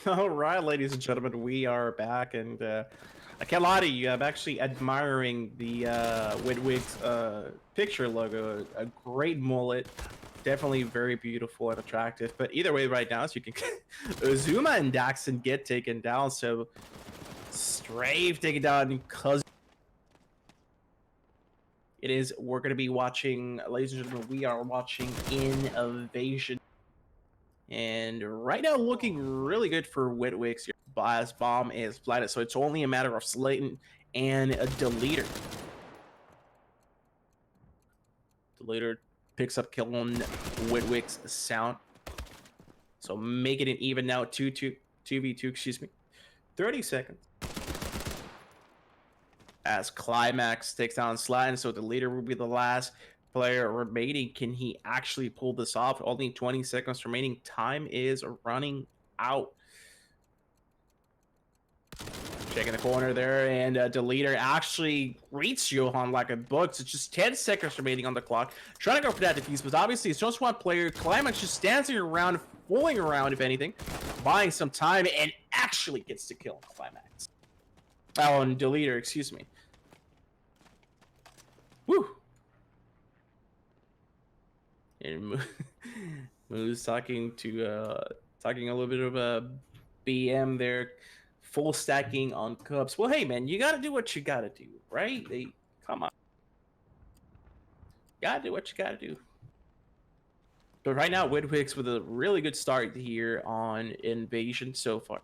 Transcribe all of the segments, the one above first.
All right, ladies and gentlemen, we are back, and I can't lie to you, I'm actually admiring the Wigs picture logo. A great mullet, definitely very beautiful and attractive. But either way, right now, as you can, Uzuma and Daxon get taken down. So Strafe taken down because it is. We're gonna be watching, ladies and gentlemen. We are watching Invasion. And right now, looking really good for Witwick's bias bomb is planted, so it's only a matter of Slayton and a Deleter. Deleter picks up kill on Witwick's sound, so making it even now. 2v2, excuse me. 30 seconds. As Climax takes down Slayton, so Deleter will be the last player remaining. Can he actually pull this off? Only 20 seconds remaining. Time is running out. Checking the corner there, and Deleter actually reads Johan like a book. So it's just 10 seconds remaining on the clock. Trying to go for that defuse, but obviously it's just one player. Climax just dancing around, fooling around, if anything, buying some time, and actually gets to kill Climax. Oh, and Deleter, excuse me. Woo! And Moose talking a little bit of a BM there, full stacking on Cubs. Well, hey man, you gotta do what you gotta do, right? Come on, gotta do what you gotta do. But right now, Widwicks with a really good start here on Invasion so far.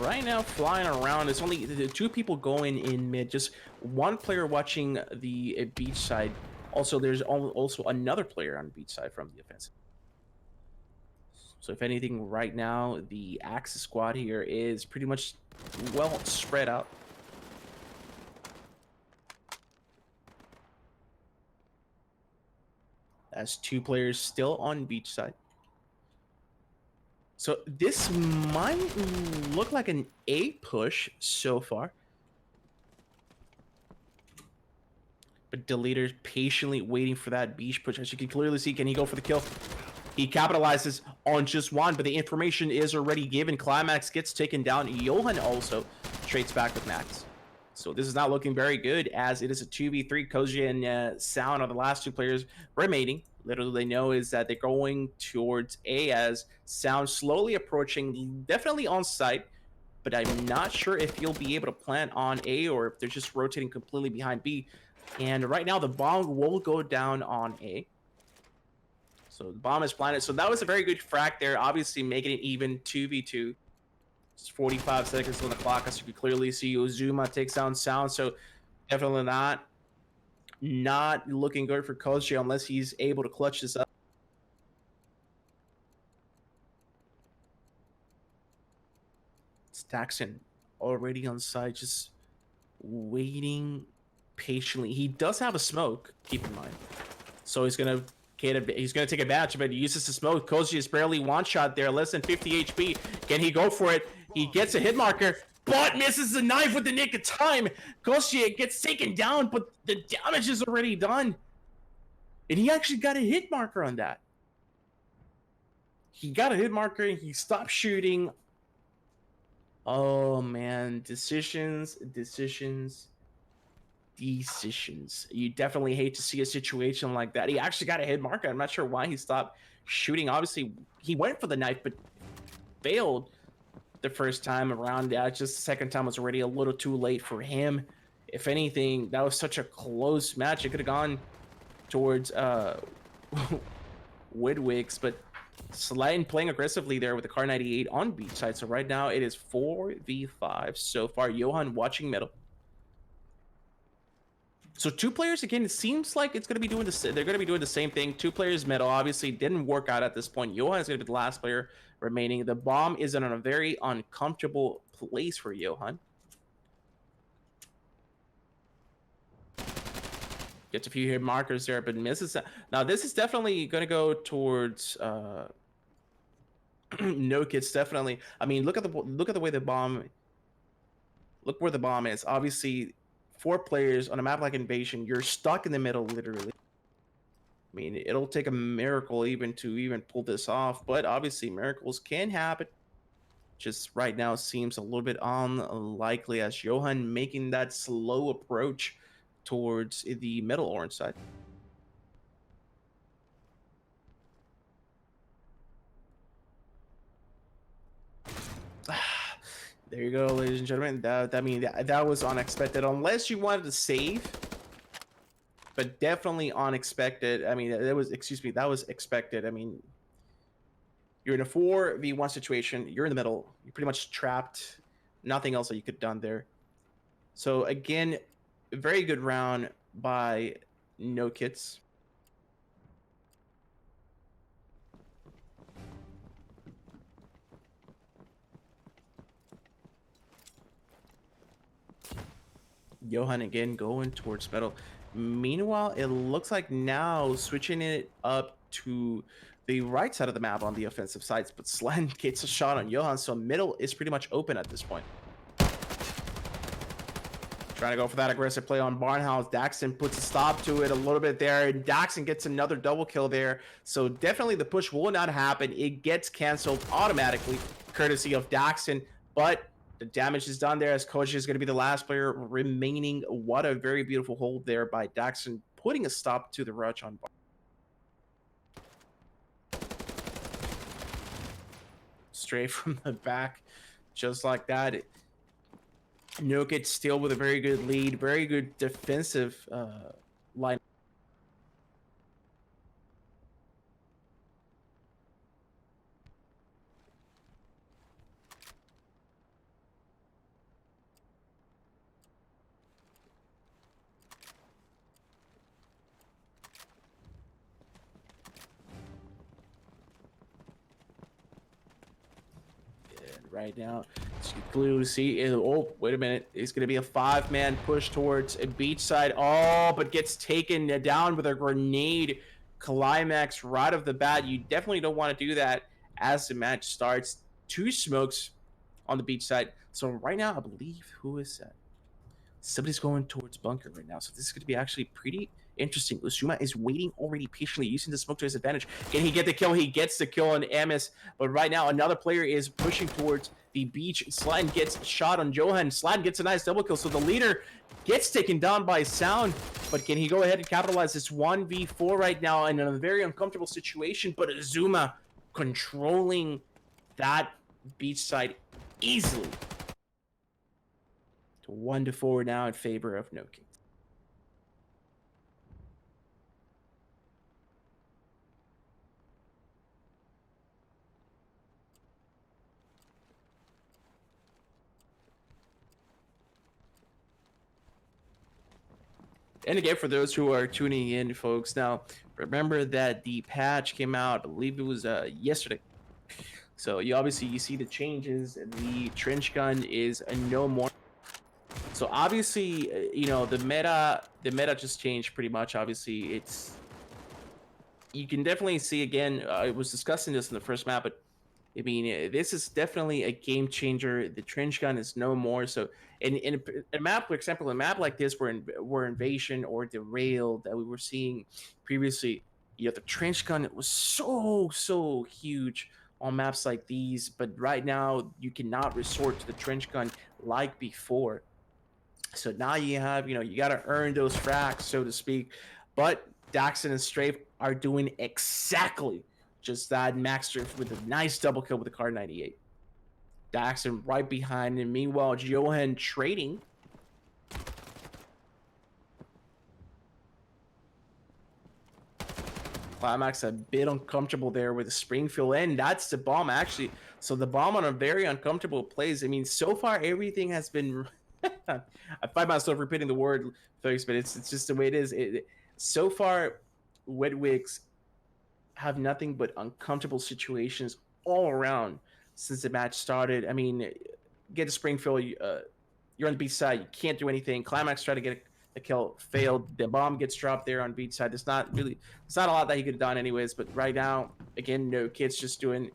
Right now, flying around, it's only the two people going in mid, just one player watching the beach side. Also, there's also another player on the beach side from the offensive. So if anything, right now, the Axis squad here is pretty much well spread out. As two players still on beach side. So this might look like an A push so far. But Deleter's patiently waiting for that beach push. As you can clearly see, can he go for the kill? He capitalizes on just one, but the information is already given. Climax gets taken down. Johan also trades back with Max. So this is not looking very good, as it is a 2v3. Koji and Sound are the last two players remaining. Little they know is that they're going towards A, as Sound slowly approaching, definitely on site, but I'm not sure if he'll be able to plant on A or if they're just rotating completely behind B. And right now the bomb will go down on A. So the bomb is planted. So that was a very good frag there, obviously making it even 2v2. It's 45 seconds on the clock, as you can clearly see. Uzuma takes down Sound, so definitely not looking good for Koji unless he's able to clutch this up. It's Daxon already on site, just waiting patiently. He does have a smoke, keep in mind, so he's gonna take advantage of it. He uses the smoke. Koji is barely one shot there, less than 50 HP. Can he go for it? He gets a hit marker, but misses the knife with the nick of time. Koji gets taken down, but the damage is already done. And he actually got a hit marker on that. He got a hit marker and he stopped shooting. Oh man, decisions. You definitely hate to see a situation like that. He actually got a hit marker. I'm not sure why he stopped shooting. Obviously, he went for the knife, but failed the first time around. Just the second time was already a little too late for him. If anything, that was such a close match. It could have gone towards Widwigs, but Slayton playing aggressively there with the Car 98 on beach side. So right now it is 4v5 so far. Johan watching middle. So two players again. It seems like it's going to be doing they're going to be doing the same thing. Two players middle. Obviously, didn't work out at this point. Johan is going to be the last player remaining. The bomb is in a very uncomfortable place for Johan. Gets a few hit markers there, but misses. Now this is definitely going to go towards NoKids. Definitely. I mean, look at the way the bomb. Look where the bomb is. Obviously, 4 players on a map like Invasion, you're stuck in the middle, literally. I mean, it'll take a miracle even to even pull this off, but obviously miracles can happen. Just right now seems a little bit unlikely as Johan making that slow approach towards the middle orange side. There you go, ladies and gentlemen. That was unexpected, unless you wanted to save, but definitely unexpected. I mean, that was, excuse me, that was expected. I mean, you're in a 4v1 situation. You're in the middle. You're pretty much trapped. Nothing else that you could have done there. So again, a very good round by NoKids. Johan again going towards metal. Meanwhile, it looks like now switching it up to the right side of the map on the offensive sides, but Slen gets a shot on Johan, so middle is pretty much open at this point. Trying to go for that aggressive play on Barnhouse. Daxon puts a stop to it a little bit there, and Daxon gets another double kill there. So definitely the push will not happen. It gets canceled automatically, courtesy of Daxon, but the damage is done there as Koji is going to be the last player remaining. What a very beautiful hold there by Daxon, putting a stop to the rush on Bar. Straight from the back, just like that. NoKids still with a very good lead, very good defensive line. Right now, you can clearly see it. Oh, wait a minute. It's going to be a 5-man push towards a beach side. Oh, but gets taken down with a grenade climax right off the bat. You definitely don't want to do that as the match starts. 2 smokes on the beach side. So right now, I believe, who is that? Somebody's going towards bunker right now. So this is going to be actually pretty interesting. Uzuma is waiting already patiently, using the smoke to his advantage. Can he get the kill? He gets the kill on Amos. But right now, another player is pushing towards the beach. Slatin gets shot on Johan. Slatin gets a nice double kill. So the leader gets taken down by Sound. But can he go ahead and capitalize this 1v4 right now in a very uncomfortable situation? But Uzuma controlling that beach side easily. To 1-4 now in favor of NoKids. And again, for those who are tuning in, folks, now remember that the patch came out, I believe it was yesterday. So you see the changes. The trench gun is no more. So obviously, you know, the meta just changed pretty much. Obviously, you can definitely see again. I was discussing this in the first map, but I mean, this is definitely a game changer. The trench gun is no more. So in a map, for example, a map like this, where Invasion or Derailed that we were seeing previously, you know, the trench gun was so huge on maps like these. But right now, you cannot resort to the trench gun like before. So now you have, you know, you got to earn those frags, so to speak. But Daxon and Strafe are doing exactly just that. Max Strafe with a nice double kill with the Car 98. Daxon right behind him. Meanwhile, Johan trading. Climax a bit uncomfortable there with the Springfield, and that's the bomb actually. So the bomb on a very uncomfortable place. I mean, so far everything has been. I find myself repeating the word, folks, but it's just the way it is. So far, Wigs have nothing but uncomfortable situations all around since the match started. I mean, get to Springfield, you're on the beach side, you can't do anything. Climax tried to get a kill, failed. The bomb gets dropped there on beach side. It's not a lot that he could have done anyways. But right now, again, NoKids just doing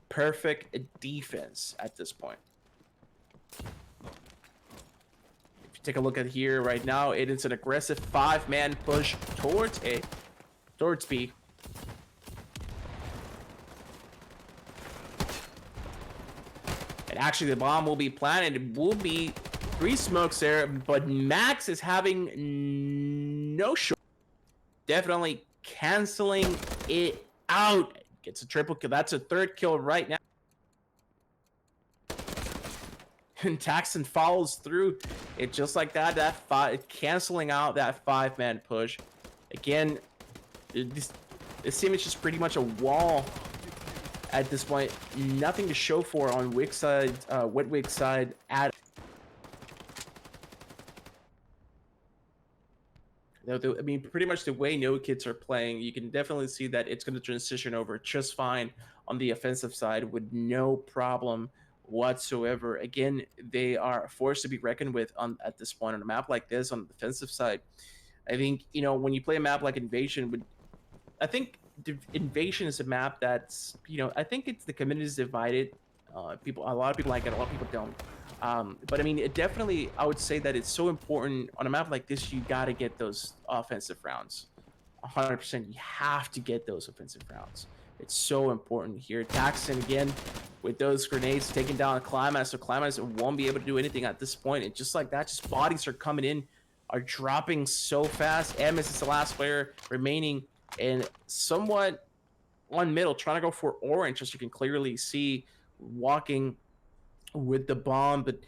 perfect defense at this point. Take a look at here right now. It is an aggressive 5-man push towards towards B. And actually, the bomb will be planted. It will be 3 smokes there, but Max is having no shot. Definitely canceling it out. Gets a triple kill. That's a 3rd kill right now. And Taxon follows through it just like that. Canceling out that 5-man push. Again, this image is pretty much a wall at this point. Nothing to show for on Wigs side, Wet Wigs side at. I mean, pretty much the way NoKids are playing, you can definitely see that it's going to transition over just fine on the offensive side with no problem whatsoever. Again, they are forced to be reckoned with at this point on a map like this on the defensive side. I think, you know, when you play a map like Invasion, I think Invasion is a map that's, you know, I think the community is divided. A lot of people like it, a lot of people don't. But I mean, it definitely, I would say that it's so important on a map like this. You got to get those offensive rounds. 100%. You have to get those offensive rounds. It's so important here. Taxon again with those grenades taking down Climax. So Climax won't be able to do anything at this point. And just like that, just bodies are coming in, are dropping so fast. Ms is the last player remaining and somewhat on middle, trying to go for orange, as you can clearly see, walking with the bomb, but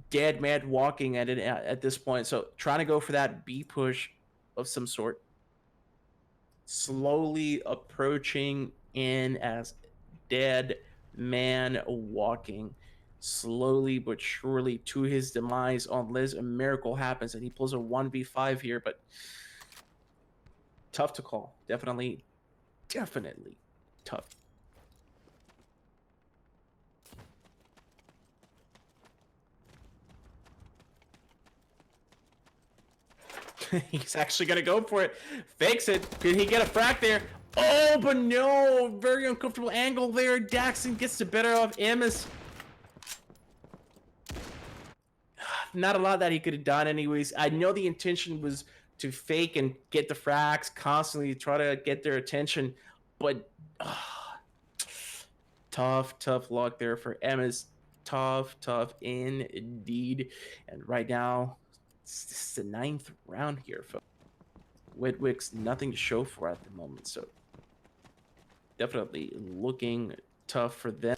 dead mad walking at it at this point. So trying to go for that B push of some sort. Slowly approaching in as dead man walking. Slowly but surely to his demise unless a miracle happens and he pulls a 1v5 here, but tough to call. Definitely tough. He's actually gonna go for it. Fakes it. Did he get a frac there? Oh, but no. Very uncomfortable angle there. Daxon gets the better of Amos. Not a lot that he could have done anyways. I know the intention was to fake and get the fracs, constantly try to get their attention, but tough luck there for Amos. Tough indeed. And right now, this is the 9th round here, folks. Wet Wigs, nothing to show for at the moment, so definitely looking tough for them.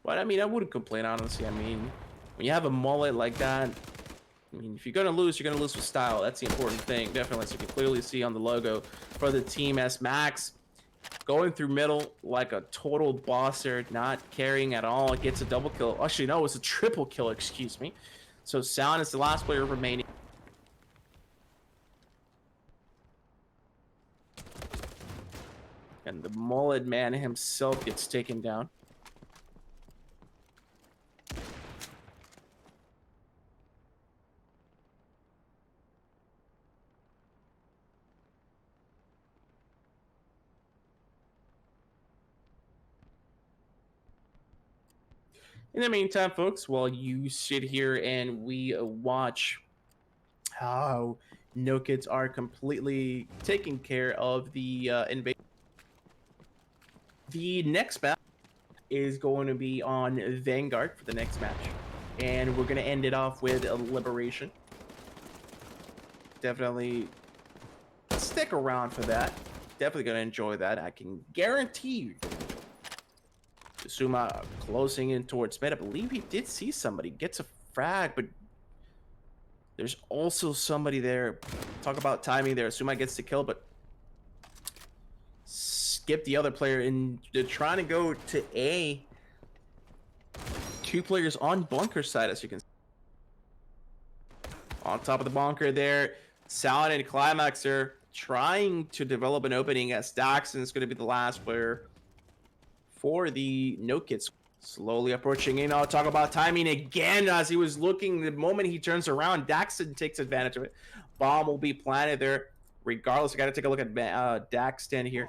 But I mean, I wouldn't complain, honestly. I mean, when you have a mullet like that, I mean, if you're gonna lose, you're gonna lose with style. That's the important thing, definitely. So you can clearly see on the logo for the team as Max going through middle like a total boss there, not carrying at all. Gets a double kill. Actually, no, it's a triple kill, excuse me. So Sound is the last player remaining. And the mullet man himself gets taken down. In the meantime, folks, while you sit here and we watch how NoKids are completely taking care of the invasion, the next match is going to be on Vanguard for the next match. And we're going to end it off with a Liberation. Definitely stick around for that. Definitely going to enjoy that. I can guarantee you. Suma closing in towards mid. I believe he did see somebody. Gets a frag, but there's also somebody there. Talk about timing there. Suma gets the kill, but skip the other player. And they're trying to go to A. 2 players on bunker side, as you can see. On top of the bunker there. Sound and Climax are trying to develop an opening as Daxon is going to be the last player for the NoKids. Slowly approaching in. I'll talk about timing again as he was looking. The moment he turns around, Daxon takes advantage of it. Bomb will be planted there. Regardless, I got to take a look at Daxton here.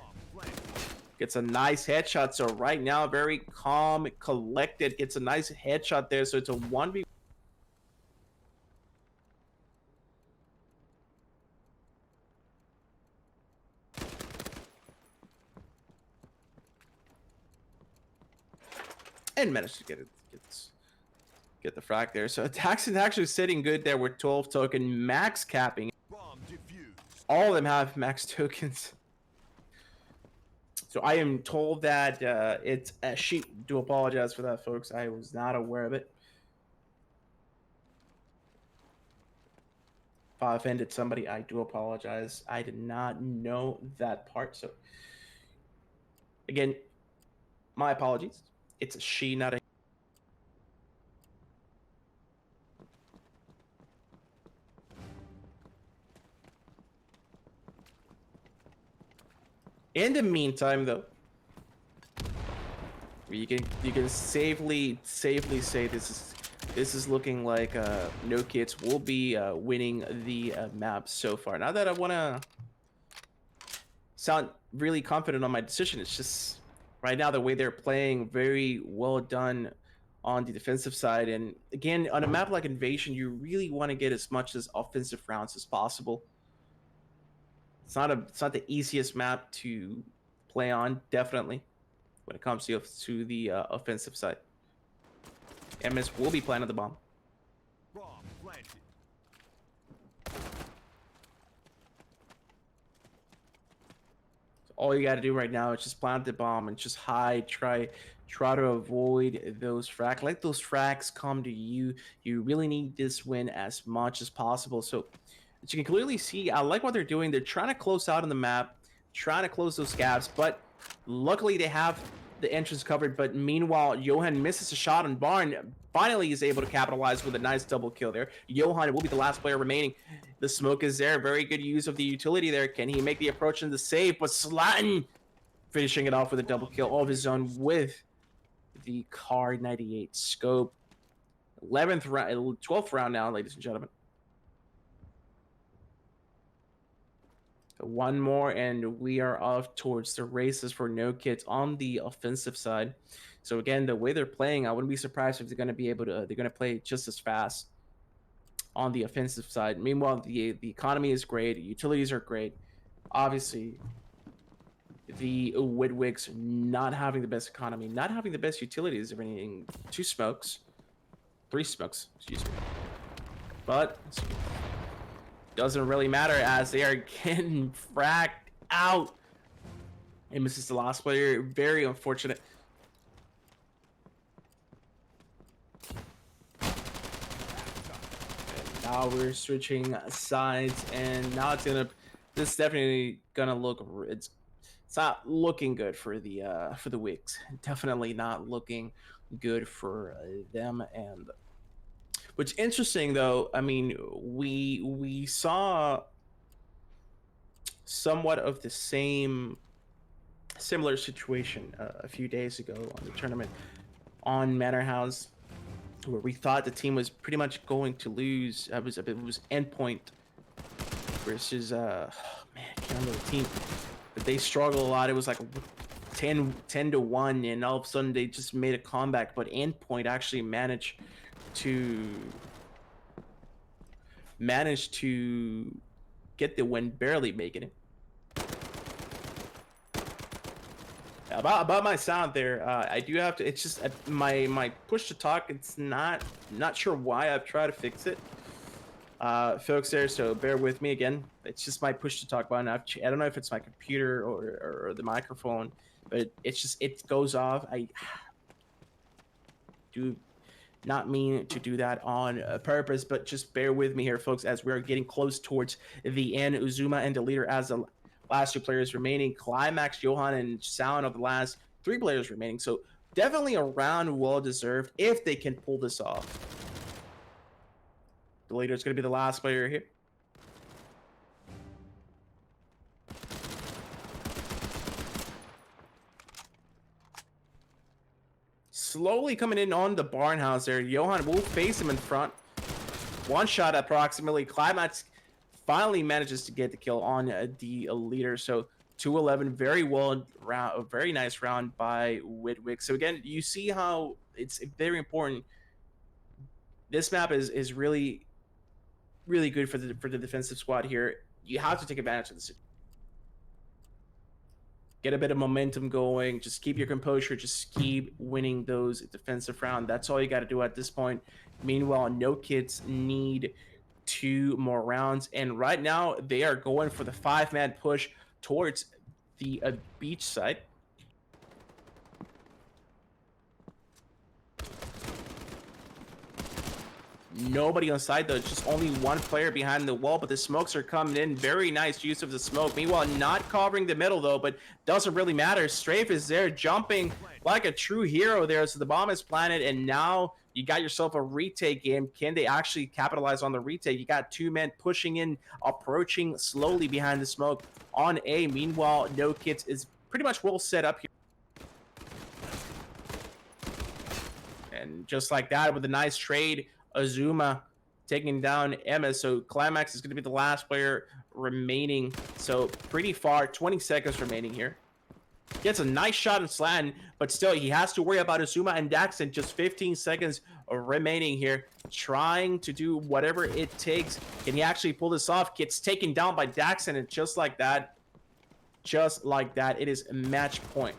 Gets a nice headshot. So right now, very calm, collected. Gets a nice headshot there. So it's a 1v. and managed to get the frag there. So Taxon's actually sitting good there with 12 token, max capping. All of them have max tokens. So I am told that it's a sheet. Do apologize for that, folks. I was not aware of it. If I offended somebody, I do apologize. I did not know that part. So again, my apologies. It's a she, not a... In the meantime, though, you can safely say this is looking like NoKids will be winning the map so far. Not that I want to sound really confident on my decision. It's just right now the way they're playing, very well done on the defensive side. And again, on a map like Invasion, you really want to get as much as offensive rounds as possible. It's not the easiest map to play on, definitely, when it comes to the offensive side. MS will be planting the bomb. Bomb planted. So all you got to do right now is just plant the bomb and just hide. Try to avoid those frags. Let those frags come to you. You really need this win as much as possible. So as you can clearly see, I like what they're doing. They're trying to close out on the map, trying to close those gaps, but luckily they have the entrance covered. But meanwhile, Johan misses a shot on Barn. Finally is able to capitalize with a nice double kill there. Johan will be the last player remaining. The smoke is there. Very good use of the utility there. Can he make the approach and the save? But Slatin finishing it off with a double kill of his own with the Car 98 scope. 11th round, 12th round now, ladies and gentlemen. One more and we are off towards the races for NoKids on the offensive side. So again, the way they're playing, I wouldn't be surprised if they're going to be able to, they're going to play just as fast on the offensive side. Meanwhile, the economy is great, utilities are great. Obviously, the Wigs not having the best economy, not having the best utilities, of anything. 3 smokes, excuse me. But doesn't really matter as they are getting fracked out. And misses the last player. Very unfortunate. And now we're switching sides, and now it's gonna. This is definitely gonna look. It's not looking good for the Wigs. Definitely not looking good for them. And what's interesting, though, I mean, we saw somewhat of the similar situation a few days ago on the tournament on Manor House, where we thought the team was pretty much going to lose. It was Endpoint versus man, I can't remember the team, but they struggled a lot. It was like 10-1, and all of a sudden they just made a comeback. But Endpoint actually managed to get the win, barely making it. About my sound there, I do have to. It's just my push to talk. It's not sure why. I've tried to fix it, folks. There, so bear with me again. It's just my push to talk button. I don't know if it's my computer or the microphone, but it's just it goes off. I do not mean to do that on purpose, but just bear with me here, folks, as we're getting close towards the end. Uzuma and the leader as the last 2 players remaining. Climax, Johan, and Sound of the last 3 players remaining. So definitely a round well deserved if they can pull this off. The leader is going to be the last player here. Slowly coming in on the barn house there. Johan will face him in front. One shot approximately. Climax finally manages to get the kill on the leader. So 2-11, very well round, a very nice round by Wigs. So again, you see how it's very important. This map is really good for the defensive squad here. You have to take advantage of this. get a bit of momentum going, just keep your composure, just keep winning those defensive rounds. That's all you got to do at this point. Meanwhile, NoKids need 2 more rounds, and right now they are going for the 5-man push towards the beach side. Nobody on side though, just only one player behind the wall, but the smokes are coming in. Very nice use of the smoke. Meanwhile, not covering the middle though, but doesn't really matter. Strafe is there jumping like a true hero there. So the bomb is planted, and now you got yourself a retake game. Can they actually capitalize on the retake? You got 2 men pushing in, approaching slowly behind the smoke on A. Meanwhile, NoKids is pretty much well set up here. And just like that, with a nice trade, Azuma taking down Emma. So Climax is going to be the last player remaining. So pretty far, 20 seconds remaining here. Gets a nice shot in Slatton, but still he has to worry about Azuma and Daxon. Just 15 seconds remaining here, trying to do whatever it takes. Can he actually pull this off? Gets taken down by Daxon, and just like that, it is match point.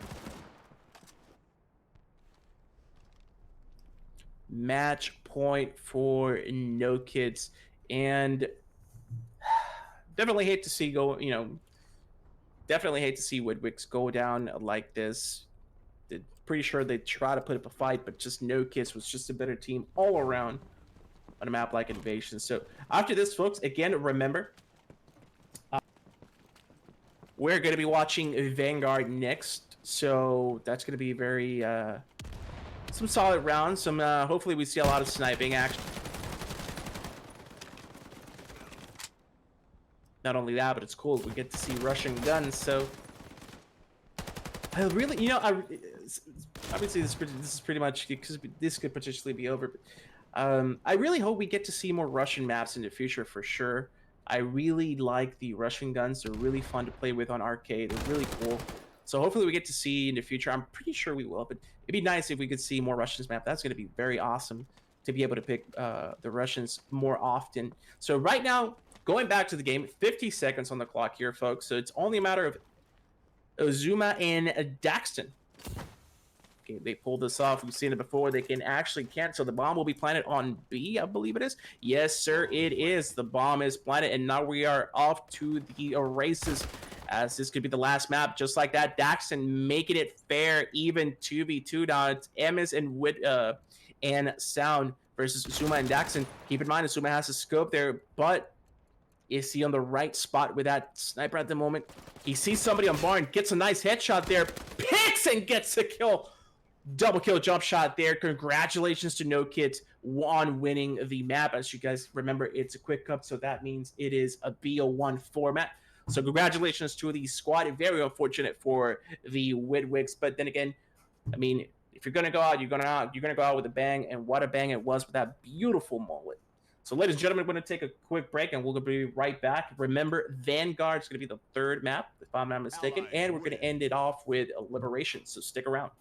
Match point for NoKids, and definitely hate to see Wigs go down like this. Pretty sure they try to put up a fight, but just NoKids was just a better team all around on a map like Invasion. So after this, folks, again, remember, we're going to be watching Vanguard next, so that's going to be very some solid rounds. Some hopefully we see a lot of sniping action. Not only that, but it's cool. We get to see Russian guns. So I really, obviously this is pretty much, because this could potentially be over. But I really hope we get to see more Russian maps in the future for sure. I really like the Russian guns. They're really fun to play with on arcade. They're really cool. So hopefully we get to see in the future. I'm pretty sure we will, but it'd be nice if we could see more Russians map. That's going to be very awesome to be able to pick the Russians more often. So right now, going back to the game, 50 seconds on the clock here, folks. So it's only a matter of Azuma and Daxton. Okay, they pulled this off. We've seen it before. They can actually cancel. The bomb will be planted on B, I believe it is. Yes, sir, it is. The bomb is planted, and now we are off to the races, as this could be the last map. Just like that, Daxton making it fair, even 2v2 now. It's Emmis and Sound versus Azuma and Daxton. Keep in mind, Azuma has a scope there, but is he on the right spot with that sniper at the moment? He sees somebody on Barn, gets a nice headshot there, picks and gets a kill. Double kill jump shot there. Congratulations to NoKids on winning the map. As you guys remember, it's a quick cup, so that means it is a BO1 format. So congratulations to the squad. Very unfortunate for the Wigs, but then again, I mean, if you're gonna go out, you're gonna go out with a bang, and what a bang it was with that beautiful mullet. So, ladies and gentlemen, we're going to take a quick break, and we'll be right back. Remember, Vanguard is going to be the 3rd map, if I'm not mistaken, and we're going to end it off with Liberation, so stick around.